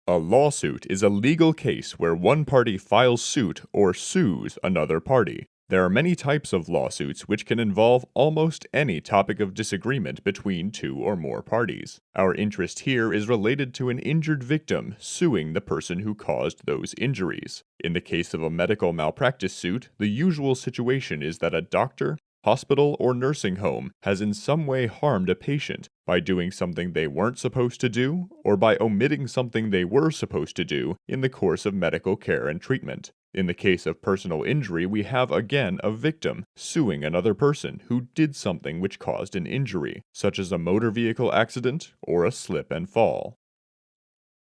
A lawsuit is a legal case where one party files suit or sues another party. There are many types of lawsuits which can involve almost any topic of disagreement between two or more parties. Our interest here is related to an injured victim suing the person who caused those injuries. In the case of a medical malpractice suit, the usual situation is that a doctor, hospital, or nursing home has in some way harmed a patient by doing something they weren't supposed to do or by omitting something they were supposed to do in the course of medical care and treatment. In the case of personal injury, we have again a victim suing another person who did something which caused an injury, such as a motor vehicle accident or a slip and fall.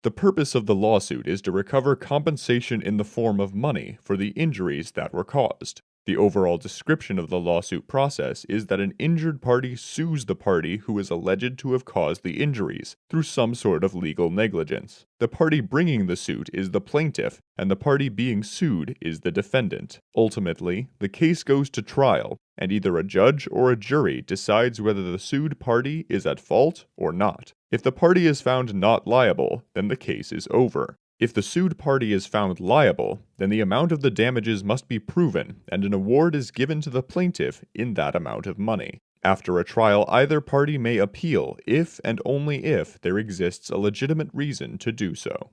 The purpose of the lawsuit is to recover compensation in the form of money for the injuries that were caused. The overall description of the lawsuit process is that an injured party sues the party who is alleged to have caused the injuries through some sort of legal negligence. The party bringing the suit is the plaintiff, and the party being sued is the defendant. Ultimately, the case goes to trial, and either a judge or a jury decides whether the sued party is at fault or not. If the party is found not liable, then the case is over. If the sued party is found liable, then the amount of the damages must be proven, and an award is given to the plaintiff in that amount of money. After a trial, either party may appeal if and only if there exists a legitimate reason to do so.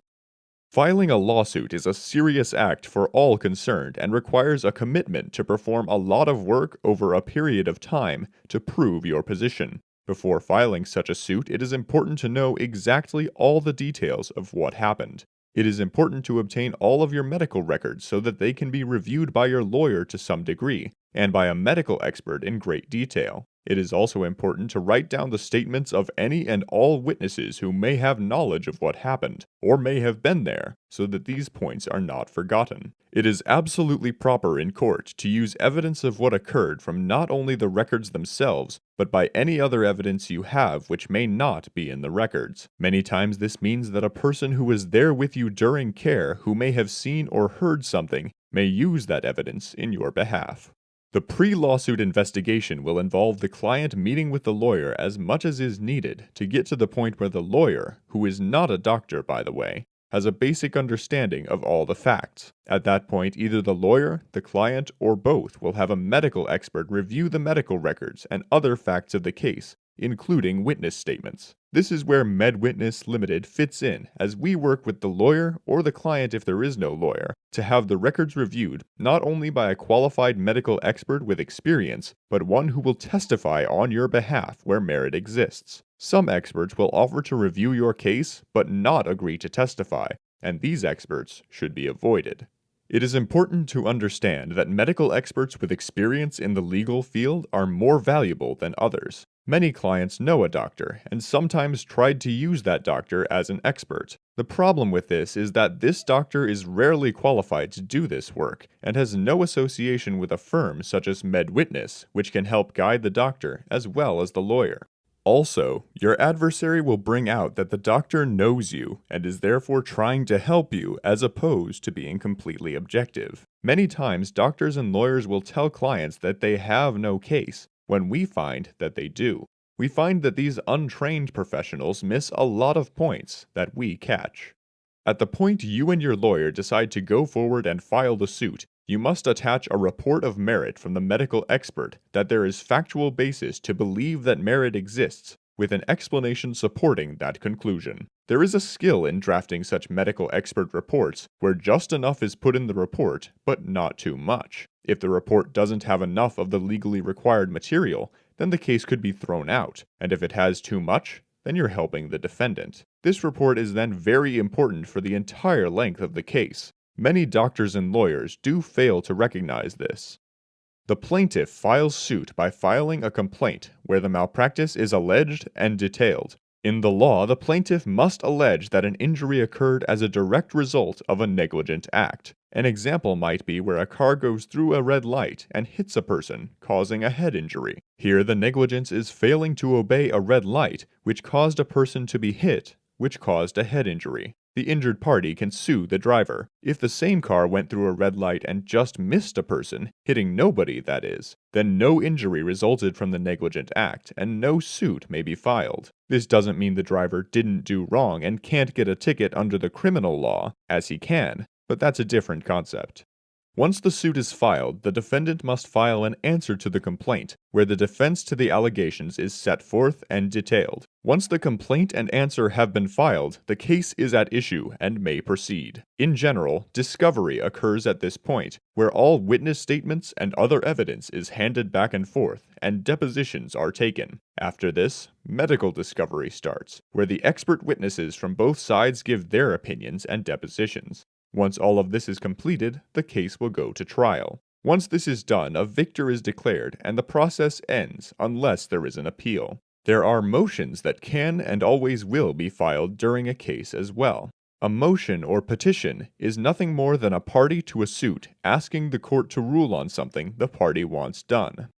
Filing a lawsuit is a serious act for all concerned and requires a commitment to perform a lot of work over a period of time to prove your position. Before filing such a suit, it is important to know exactly all the details of what happened. It is important to obtain all of your medical records so that they can be reviewed by your lawyer to some degree, and by a medical expert in great detail. It is also important to write down the statements of any and all witnesses who may have knowledge of what happened, or may have been there, so that these points are not forgotten. It is absolutely proper in court to use evidence of what occurred from not only the records themselves, but by any other evidence you have which may not be in the records. Many times this means that a person who was there with you during care who may have seen or heard something may use that evidence in your behalf. The pre-lawsuit investigation will involve the client meeting with the lawyer as much as is needed to get to the point where the lawyer, who is not a doctor by the way, has a basic understanding of all the facts. At that point, either the lawyer, the client, or both will have a medical expert review the medical records and other facts of the case, including witness statements. This is where MedWitness Limited fits in, as we work with the lawyer, or the client if there is no lawyer, to have the records reviewed not only by a qualified medical expert with experience, but one who will testify on your behalf where merit exists. Some experts will offer to review your case, but not agree to testify, and these experts should be avoided. It is important to understand that medical experts with experience in the legal field are more valuable than others. Many clients know a doctor, and sometimes tried to use that doctor as an expert. The problem with this is that this doctor is rarely qualified to do this work, and has no association with a firm such as MedWitness, which can help guide the doctor as well as the lawyer. Also, your adversary will bring out that the doctor knows you and is therefore trying to help you as opposed to being completely objective. Many times, doctors and lawyers will tell clients that they have no case, when we find that they do. We find that these untrained professionals miss a lot of points that we catch. At the point you and your lawyer decide to go forward and file the suit, you must attach a report of merit from the medical expert that there is factual basis to believe that merit exists, with an explanation supporting that conclusion. There is a skill in drafting such medical expert reports where just enough is put in the report, but not too much. If the report doesn't have enough of the legally required material, then the case could be thrown out, and if it has too much, then you're helping the defendant. This report is then very important for the entire length of the case. Many doctors and lawyers do fail to recognize this. The plaintiff files suit by filing a complaint where the malpractice is alleged and detailed. In the law, the plaintiff must allege that an injury occurred as a direct result of a negligent act. An example might be where a car goes through a red light and hits a person, causing a head injury. Here, the negligence is failing to obey a red light, which caused a person to be hit, which caused a head injury. The injured party can sue the driver. If the same car went through a red light and just missed a person, hitting nobody that is, then no injury resulted from the negligent act, and no suit may be filed. This doesn't mean the driver didn't do wrong and can't get a ticket under the criminal law, as he can, but that's a different concept. Once the suit is filed, the defendant must file an answer to the complaint, where the defense to the allegations is set forth and detailed. Once the complaint and answer have been filed, the case is at issue and may proceed. In general, discovery occurs at this point, where all witness statements and other evidence is handed back and forth, and depositions are taken. After this, medical discovery starts, where the expert witnesses from both sides give their opinions and depositions. Once all of this is completed, the case will go to trial. Once this is done, a victor is declared, and the process ends unless there is an appeal. There are motions that can and always will be filed during a case as well. A motion or petition is nothing more than a party to a suit asking the court to rule on something the party wants done.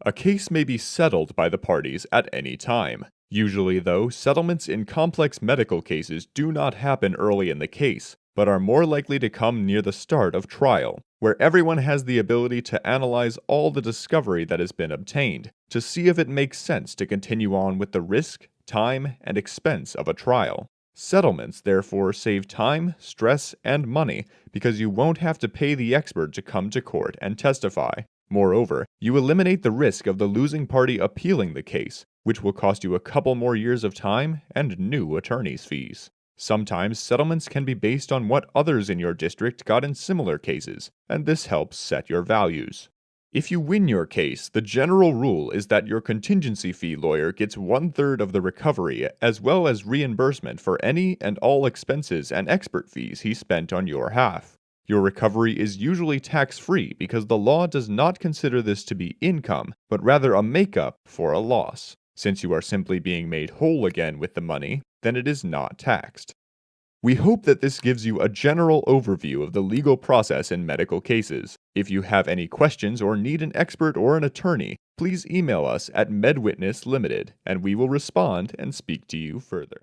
A case may be settled by the parties at any time. Usually, though, settlements in complex medical cases do not happen early in the case, but are more likely to come near the start of trial, where everyone has the ability to analyze all the discovery that has been obtained, to see if it makes sense to continue on with the risk, time, and expense of a trial. Settlements, therefore, save time, stress, and money, because you won't have to pay the expert to come to court and testify. Moreover, you eliminate the risk of the losing party appealing the case, which will cost you a couple more years of time and new attorney's fees. Sometimes settlements can be based on what others in your district got in similar cases, and this helps set your values. If you win your case, the general rule is that your contingency fee lawyer gets 1/3 of the recovery, as well as reimbursement for any and all expenses and expert fees he spent on your half. Your recovery is usually tax-free because the law does not consider this to be income, but rather a make-up for a loss. Since you are simply being made whole again with the money, then it is not taxed. We hope that this gives you a general overview of the legal process in medical cases. If you have any questions or need an expert or an attorney, please email us at MedWitnessLimited, and we will respond and speak to you further.